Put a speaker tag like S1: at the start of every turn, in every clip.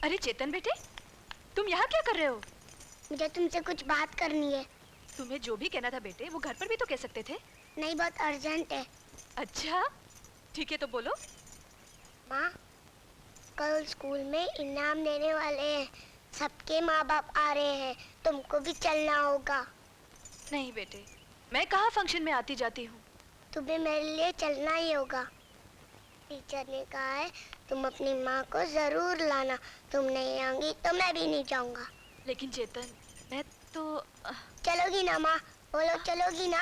S1: अरे चेतन बेटे, तुम यहाँ क्या कर रहे हो?
S2: मुझे तुमसे कुछ बात करनी है।
S1: तुम्हें जो भी कहना था बेटे, वो घर पर भी तो कह सकते थे।
S2: नहीं, बहुत अर्जेंट है।
S1: अच्छा, ठीक है तो बोलो।
S2: माँ, कल स्कूल में इनाम देने वाले हैं। सबके माँ बाप आ रहे हैं, तुमको भी चलना होगा।
S1: नहीं बेटे, मैं कहाँ फंक्शन में आती जाती हूँ।
S2: तुम्हें मेरे लिए चलना ही होगा। टीचर ने कहा है तुम अपनी माँ को जरूर लाना। तुम नहीं आऊंगी तो मैं भी नहीं जाऊंगा।
S1: लेकिन चेतन, मैं तो
S2: चलोगी ना माँ? बोलो चलोगी ना?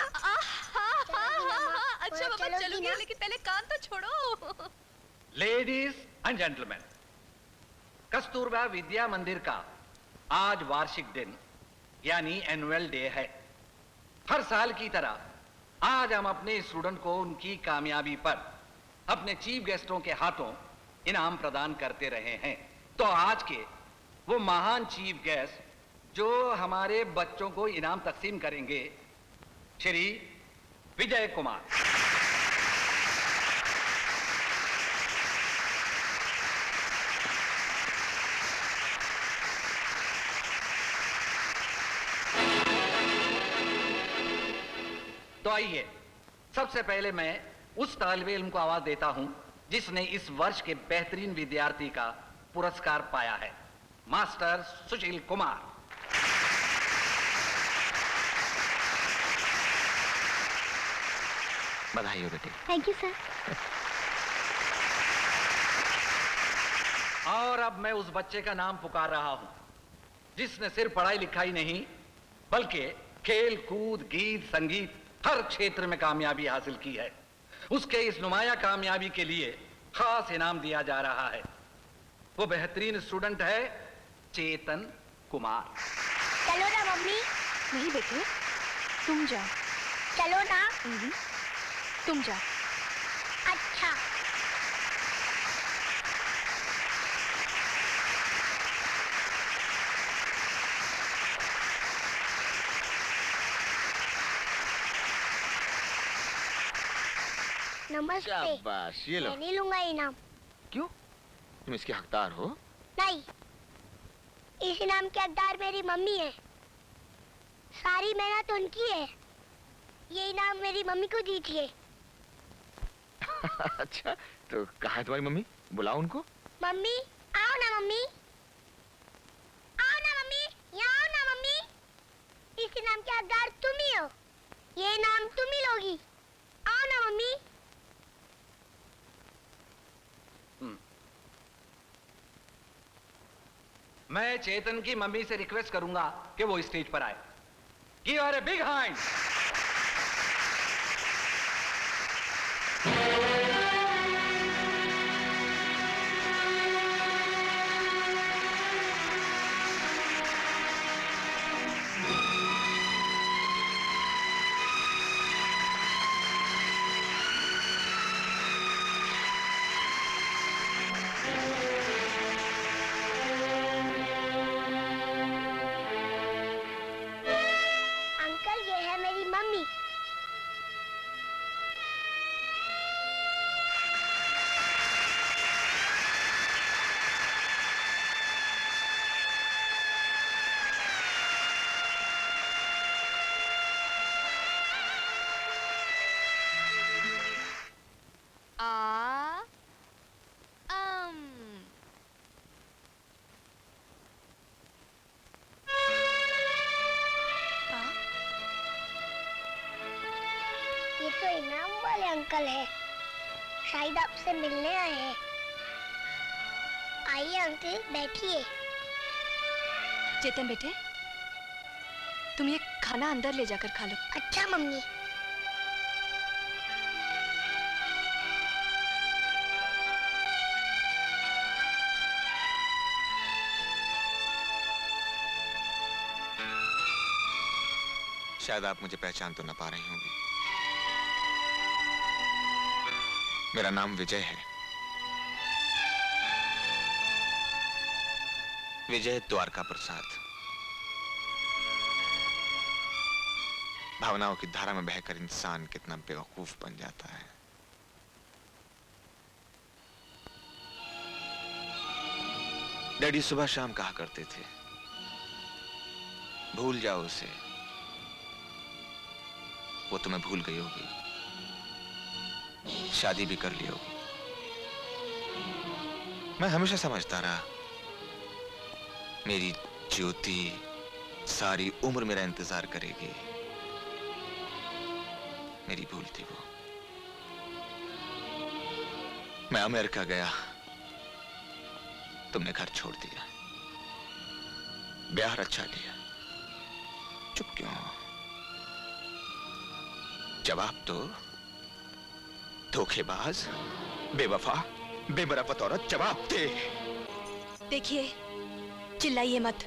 S1: अच्छा बाबा चलूंगी, लेकिन पहले कान तो छोड़ो।
S3: लेडीज एंड जेंटलमैन, कस्तूरबा विद्या मंदिर का आज वार्षिक दिन यानी एनुअल डे है। हर साल की तरह आज हम अपने स्टूडेंट को उनकी कामयाबी पर अपने चीफ गेस्टों के हाथों इनाम प्रदान करते रहे हैं। तो आज के वो महान चीफ गेस्ट जो हमारे बच्चों को इनाम तकसीम करेंगे, श्री विजय कुमार। तो आइए, सबसे पहले मैं उस तालिबे इल्म को आवाज देता हूं जिसने इस वर्ष के बेहतरीन विद्यार्थी का पुरस्कार पाया है, मास्टर सुशील कुमार।
S4: बधाई हो बेटे।
S2: Thank you sir.
S3: और अब मैं उस बच्चे का नाम पुकार रहा हूं जिसने सिर्फ पढ़ाई लिखाई नहीं बल्कि खेल कूद गीत संगीत हर क्षेत्र में कामयाबी हासिल की है। उसके इस नुमाया कामयाबी के लिए खास इनाम दिया जा रहा है। वो बेहतरीन स्टूडेंट है चेतन कुमार।
S2: चलो ना मम्मी।
S1: नहीं बेटे, तुम जाओ।
S2: चलो ना।
S1: तुम जाओ।
S2: अच्छा। नमस्ते।
S4: शाबाश, ये लो।
S2: मैं नहीं लूंगा इनाम।
S4: क्यों? तुम इसके हकदार हो?
S2: नहीं, इस इनाम की हकदार मेरी मम्मी है। सारी मेहनत उनकी है। ये इनाम मेरी मम्मी को दीजिए।
S4: अच्छा, तो कहाँ है तुम्हारी मम्मी? बुलाओ उनको।
S2: मम्मी, आओ ना मम्मी। आओ ना मम्मी, यहाँ आओ ना मम्मी। इस इनाम के हकदार तुम ही हो। ये इनाम तुम ही लोगी। आओ ना मम्मी।
S3: मैं चेतन की मम्मी से रिक्वेस्ट करूंगा कि वो स्टेज पर आए। Give her a big hand.
S2: Uncle, ये है मेरी मम्मी।
S1: आ
S2: ये तो इनाम वाले अंकल है। शायद आपसे मिलने आए हैं। आइए अंकल, बैठिए।
S1: चेतन बेटे, तुम ये खाना अंदर ले जाकर खा लो।
S2: अच्छा मम्मी।
S4: शायद आप मुझे पहचान तो न पा रही होंगी। मेरा नाम विजय है। विजय द्वारका प्रसाद। भावनाओं की धारा में बहकर इंसान कितना बेवकूफ बन जाता है। डैडी सुबह शाम कहा करते थे, भूल जाओ उसे, वो तुम्हें भूल गई होगी, शादी भी कर ली होगी। मैं हमेशा समझता रहा मेरी ज्योति सारी उम्र मेरा इंतजार करेगी। मेरी भूल थी वो। मैं अमेरिका गया, तुमने घर छोड़ दिया, ब्याह रचा लिया, चुप क्यों हो? जवाब दो, धोखेबाज, बेवफा, बेबराफत औरत, जवाब दे।
S1: देखिए, चिल्लाइए मत।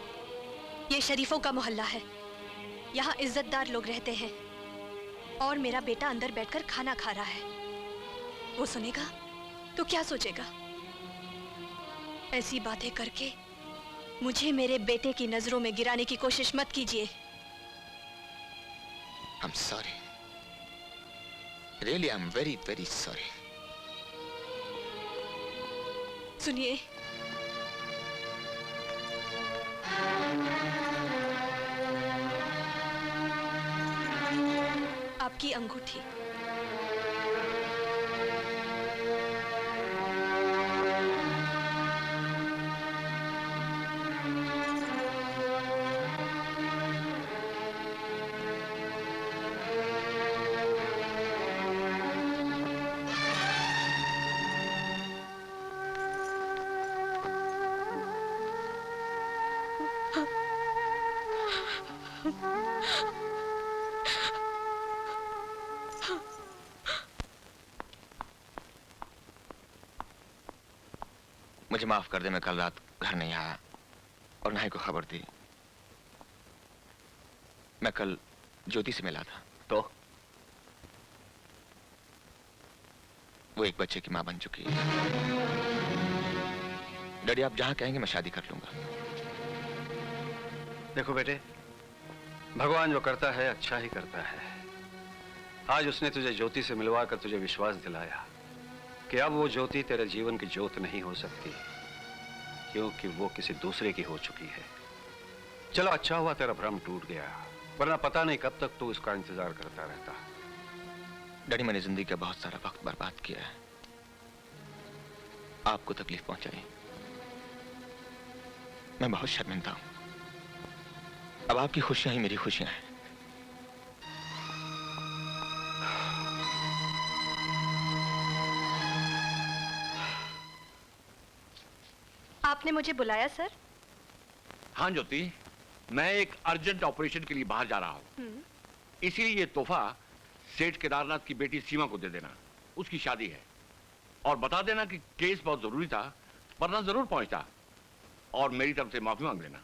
S1: ये शरीफों का मोहल्ला है, यहाँ इज्जतदार लोग रहते हैं और मेरा बेटा अंदर बैठकर खाना खा रहा है। वो सुनेगा तो क्या सोचेगा? ऐसी बातें करके मुझे मेरे बेटे की नजरों में गिराने की कोशिश मत कीजिए।
S4: I'm sorry. Really, I'm very, very sorry.
S1: सुनिए, आपकी अंगूठी।
S4: मुझे माफ कर दे, मैं कल रात घर नहीं आया और ना ही को खबर दी। मैं कल ज्योति से मिला था
S3: तो
S4: वो एक बच्चे की मां बन चुकी है। डैडी, आप जहां कहेंगे मैं शादी कर लूंगा।
S5: देखो बेटे, भगवान जो करता है अच्छा ही करता है। आज उसने तुझे ज्योति से मिलवा कर तुझे विश्वास दिलाया कि अब वो ज्योति तेरे जीवन की ज्योत नहीं हो सकती, क्योंकि वो किसी दूसरे की हो चुकी है। चलो, अच्छा हुआ तेरा भ्रम टूट गया, वरना पता नहीं कब तक तू उसका इंतजार करता रहता।
S4: डैडी, मैंने जिंदगी का बहुत सारा वक्त बर्बाद किया है, आपको तकलीफ पहुंचाई। मैं बहुत शर्मिंदा हूं। अब आपकी खुशियां ही मेरी खुशियां हैं।
S1: आपने मुझे बुलाया सर?
S6: हाँ ज्योति, मैं एक अर्जेंट ऑपरेशन के लिए बाहर जा रहा हूँ, इसीलिए ये तोहफा सेठ केदारनाथ की बेटी सीमा को दे देना। उसकी शादी है, और बता देना कि केस बहुत जरूरी था, वरना जरूर पहुंचता, और मेरी तरफ से माफी मांग लेना।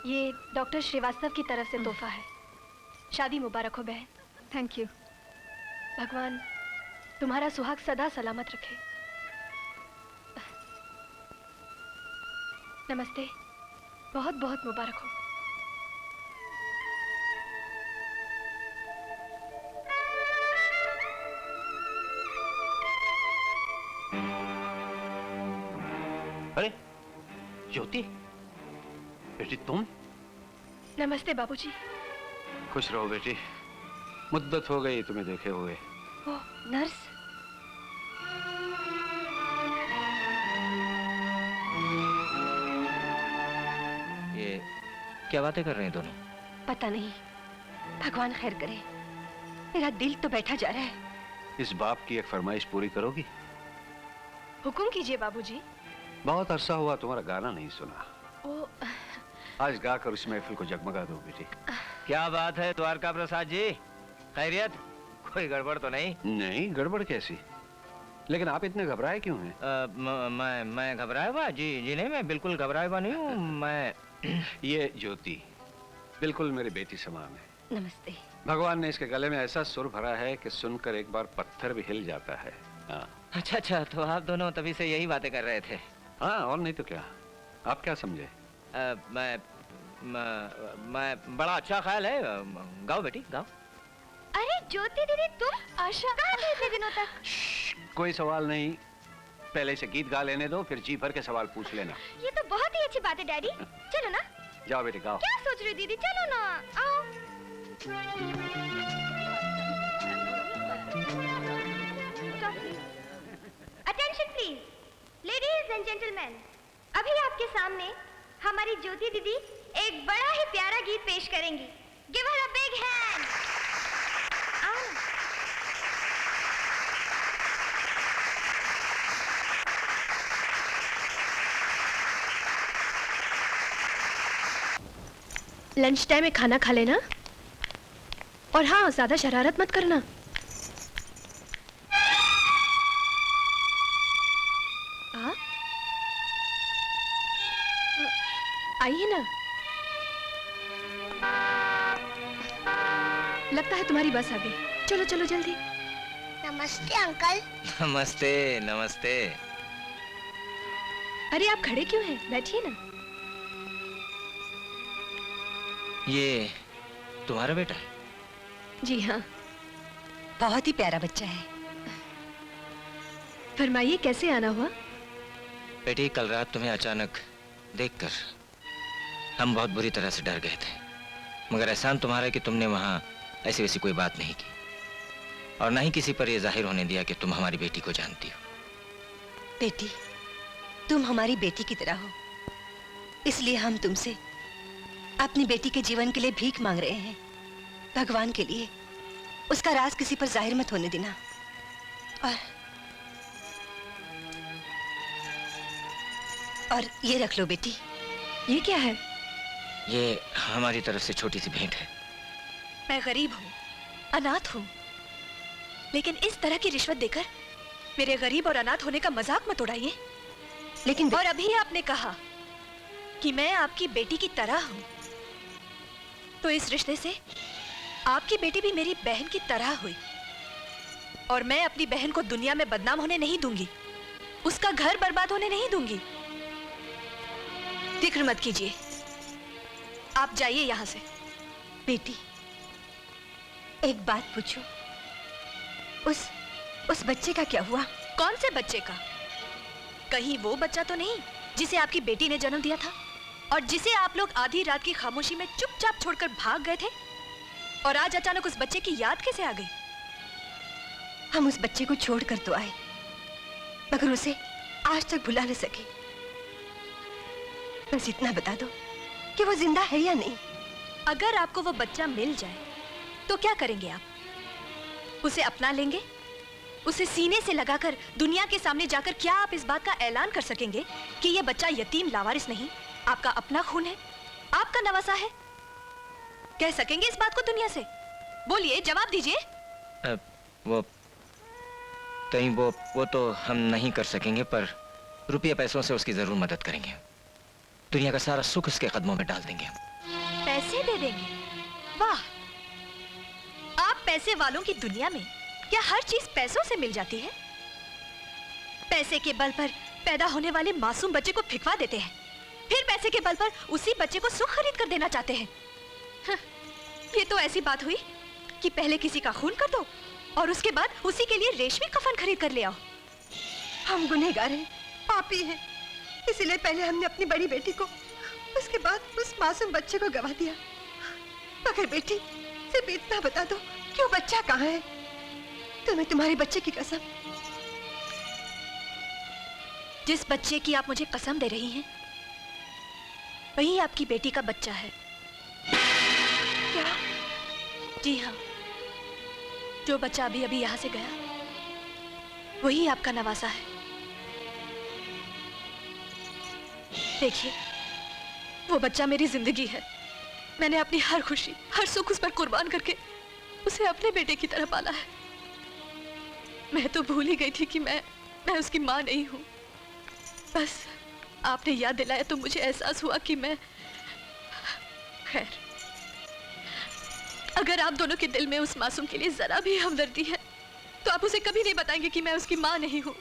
S1: ये डॉक्टर श्रीवास्तव की तरफ से तोहफा है। शादी मुबारक हो बहन।
S7: Thank you.
S1: भगवान तुम्हारा सुहाग सदा सलामत रखे। नमस्ते, बहुत बहुत मुबारक हो।
S5: अरे ज्योति, बेटी तुम?
S1: नमस्ते बाबूजी।
S5: खुश रहो बेटी, मुद्दत हो गई तुम्हें देखे हुए।
S1: ओह, नर्स।
S8: ये क्या बातें कर रहे हैं दोनों?
S1: पता नहीं, भगवान खैर करे। मेरा दिल तो बैठा जा रहा है।
S5: इस बाप की एक फरमाइश पूरी करोगी?
S1: हुक्म कीजिए बाबूजी।
S5: बहुत अरसा हुआ तुम्हारा गाना नहीं सुना,
S1: ओ,
S5: आज गाकर उस महफिल को जगमगा दो बेटी।
S8: क्या बात है द्वारका प्रसाद जी, खैरियत? कोई गड़बड़ तो नहीं?
S5: नहीं, गड़बड़ कैसी? लेकिन आप इतने घबराए क्यों हैं?
S8: मैं घबराया हुआ? जी जी नहीं, मैं बिल्कुल घबराया हुआ नहीं हूँ। मैं
S5: ये ज्योति बिल्कुल मेरी बेटी समान है।
S1: नमस्ते।
S5: भगवान ने इसके गले में ऐसा सुर भरा है कि सुनकर एक बार पत्थर भी हिल जाता है। हाँ
S8: अच्छा अच्छा, तो आप दोनों तभी से यही बातें कर रहे थे?
S5: हाँ, और नहीं तो क्या। आप क्या समझे?
S8: मैं बड़ा अच्छा ख्याल है। गाओ बेटी गाओ।
S2: अरे ज्योति दीदी, तुम
S1: आशा,
S2: कहाँ थे इतने दिनों तक?
S5: कोई सवाल नहीं, पहले से गीत गा लेने दो, फिर जी भर के सवाल पूछ लेना।
S2: ये तो बहुत ही अच्छी बात है डैडी। चलो ना।
S5: जाओ बेटे गाओ।
S2: क्या सोच रही हो दीदी, चलो ना, आओ। Attention please, ladies and gentleman, अभी आपके सामने हमारी ज्योति दीदी एक बड़ा ही प्यारा गीत पेश करेंगी। Give her a big hand.
S1: Lunch time में खाना खा लेना, और हाँ, ज्यादा शरारत मत करना। आइए ना। लगता है तुम्हारी बस आ गई। चलो चलो जल्दी।
S2: नमस्ते अंकल।
S8: नमस्ते नमस्ते।
S1: अरे आप खड़े क्यों हैं? बैठिए ना।
S8: ये तुम्हारा बेटा है?
S1: जी हाँ।
S7: बहुत ही प्यारा बच्चा है।
S1: फरमाइए, कैसे आना हुआ?
S8: बेटी, कल रात तुम्हें अचानक देखकर हम बहुत बुरी तरह से डर गए थे, मगर एहसान तुम्हारा कि तुमने वहां ऐसी वैसी कोई बात नहीं की, और ना ही किसी पर यह जाहिर होने दिया कि तुम हमारी बेटी को जानती हो।
S7: बेटी, तुम हमारी बेटी की तरह हो, इसलिए हम तुमसे अपनी बेटी के जीवन के लिए भीख मांग रहे हैं। भगवान के लिए उसका राज किसी पर जाहिर मत होने देना। और ये रख लो बेटी।
S1: ये क्या है?
S8: ये हमारी तरफ से छोटी सी भेंट है।
S1: मैं गरीब हूँ, अनाथ हूँ, लेकिन इस तरह की रिश्वत देकर मेरे गरीब और अनाथ होने का मजाक मत उड़ाइए।
S7: लेकिन
S1: और अभी आपने कहा कि मैं आपकी बेटी की तरह हूँ, तो इस रिश्ते से आपकी बेटी भी मेरी बहन की तरह हुई, और मैं अपनी बहन को दुनिया में बदनाम होने नहीं दूंगी, उसका घर बर्बाद होने नहीं दूंगी। फिक्र मत कीजिए, आप जाइए यहां से।
S7: बेटी, एक बात पूछूं? उस बच्चे का क्या हुआ?
S1: कौन से बच्चे का? कहीं वो बच्चा तो नहीं जिसे आपकी बेटी ने जन्म दिया था, और जिसे आप लोग आधी रात की खामोशी में चुपचाप छोड़कर भाग गए थे, और आज अचानक उस बच्चे की याद कैसे आ गई?
S7: हम उस बच्चे को छोड़कर तो आए, मगर उसे आज तक भुला न सके। बस इतना बता दो कि वो जिंदा है या नहीं।
S1: अगर आपको वो बच्चा मिल जाए तो क्या करेंगे आप? उसे अपना लेंगे? उसे सीने से लगाकर दुनिया के सामने जाकर क्या आप इस बात का ऐलान कर सकेंगे कि ये बच्चा यतीम लावारिस नहीं, आपका अपना खून है, आपका नवासा है? कह सकेंगे इस बात को दुनिया से? बोलिए, जवाब दीजिए।
S8: वो कहीं वो तो हम नहीं कर सकेंगे, पर रुपये पैसों से उसकी जरूर मदद करेंगे। दुनिया का सारा सुख उसके कदमों में डाल देंगे हम।
S1: पैसे दे देंगे? वाह! आप पैसे वालों की दुनिया में क्या हर चीज पैसों से मिल जाती है? पैसे के बल पर पैदा होने वाले मासूम बच्चे को फिकवा देते हैं, फिर पैसे के बल पर उसी बच्चे को सुख खरीद कर देना चाहते हैं। ये तो ऐसी बात हुई कि पहले किसी का खून कर दो और उसके बाद उसी के लिए रेशमी कफन खरीद कर ले आओ।
S7: हम गुनहगार हैं, पापी हैं, इसलिए पहले हमने अपनी बड़ी बेटी को, उसके बाद उस मासूम बच्चे को गवा दिया। मगर बेटी, सिर्फ इतना बता दो कि वो बच्चा कहाँ है? तुम्हें तुम्हारे बच्चे की कसम।
S1: जिस बच्चे की आप मुझे कसम दे रही हैं, वही आपकी बेटी का बच्चा है।
S7: क्या?
S1: जी हाँ, जो बच्चा अभी अभी यहां से गया, वही आपका नवासा है। देखिए, वो बच्चा मेरी जिंदगी है। मैंने अपनी हर खुशी, हर सुख उस पर कुर्बान करके उसे अपने बेटे की तरह पाला है। मैं तो भूल ही गई थी कि मैं मैं उसकी माँ नहीं हूँ। बस आपने याद दिलाया तो मुझे एहसास हुआ कि मैं... खैर, अगर आप दोनों के दिल में उस मासूम के लिए जरा भी हमदर्दी है तो आप उसे कभी नहीं बताएंगे कि मैं उसकी माँ नहीं हूँ।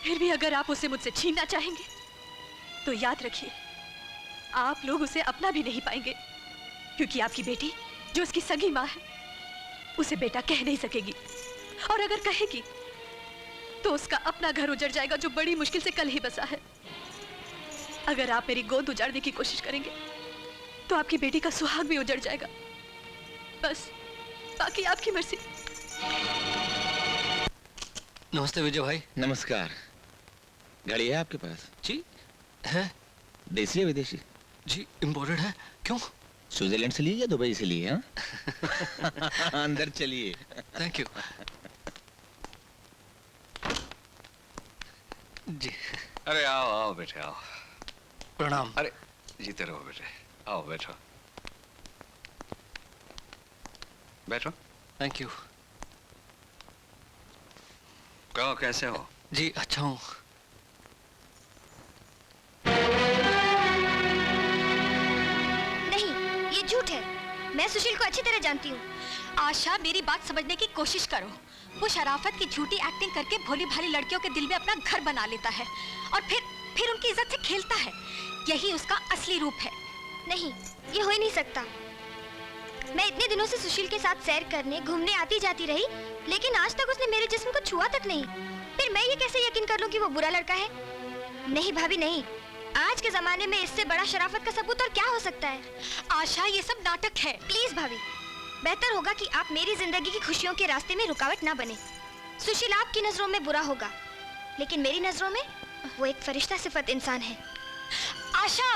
S1: फिर भी अगर आप उसे मुझसे छीनना चाहेंगे तो याद रखिए, आप लोग उसे अपना भी नहीं पाएंगे, क्योंकि आपकी बेटी जो उसकी सगी माँ है उसे बेटा कह नहीं सकेगी, और अगर कहेगी तो उसका अपना घर उजड़ जाएगा जो बड़ी मुश्किल से कल ही बसा है। अगर आप मेरी गोद उजाड़ने की कोशिश करेंगे तो आपकी बेटी का सुहाग भी उजड़ जाएगा। बस बाकी आपकी मर्जी।
S9: नमस्ते विजय भाई।
S8: नमस्कार। घड़ी है आपके पास?
S9: जी है।
S8: देसी या विदेशी?
S9: जी इम्पोर्टेड है। क्यों?
S8: स्विट्जरलैंड से लिए या दुबई से लिए? हाँ अंदर चलिए।
S9: Thank you. जी
S5: अरे आओ आओ बेटे आओ।
S9: प्रणाम।
S5: अरे जीते रहो बेटे, आओ बैठो बैठो।
S9: Thank you.
S5: कहो कैसे हो?
S9: जी अच्छा हूँ।
S2: नहीं, ये झूठ है। मैं सुशील को अच्छी तरह जानती हूँ।
S1: आशा, मेरी बात समझने की कोशिश करो। वो शराफत की झूठी एक्टिंग करके भोली भाली लड़कियों के दिल में अपना घर बना लेता है और फिर उनकी इज्जत से खेलता है। यही उसका असली रूप है।
S2: नहीं, ये हो ही नहीं सकता। मैं इतने दिनों से सुशील के साथ सैर करने घूमने आती जाती रही, लेकिन आज तक उसने मेरे जिस्म को छुआ तक नहीं। फिर मैं ये कैसे यकीन कर लूं कि वो बुरा लड़का है? नहीं भाभी नहीं, आज के जमाने में इससे बड़ा शराफत का सबूत और क्या हो सकता है?
S1: आशा, ये सब नाटक है।
S2: प्लीज भाभी, बेहतर होगा कि आप मेरी जिंदगी की खुशियों के रास्ते में रुकावट ना बने। सुशील आपकी नजरों में बुरा होगा, लेकिन मेरी नजरों में वो एक फरिश्ता सिफत इंसान है।
S1: आशा,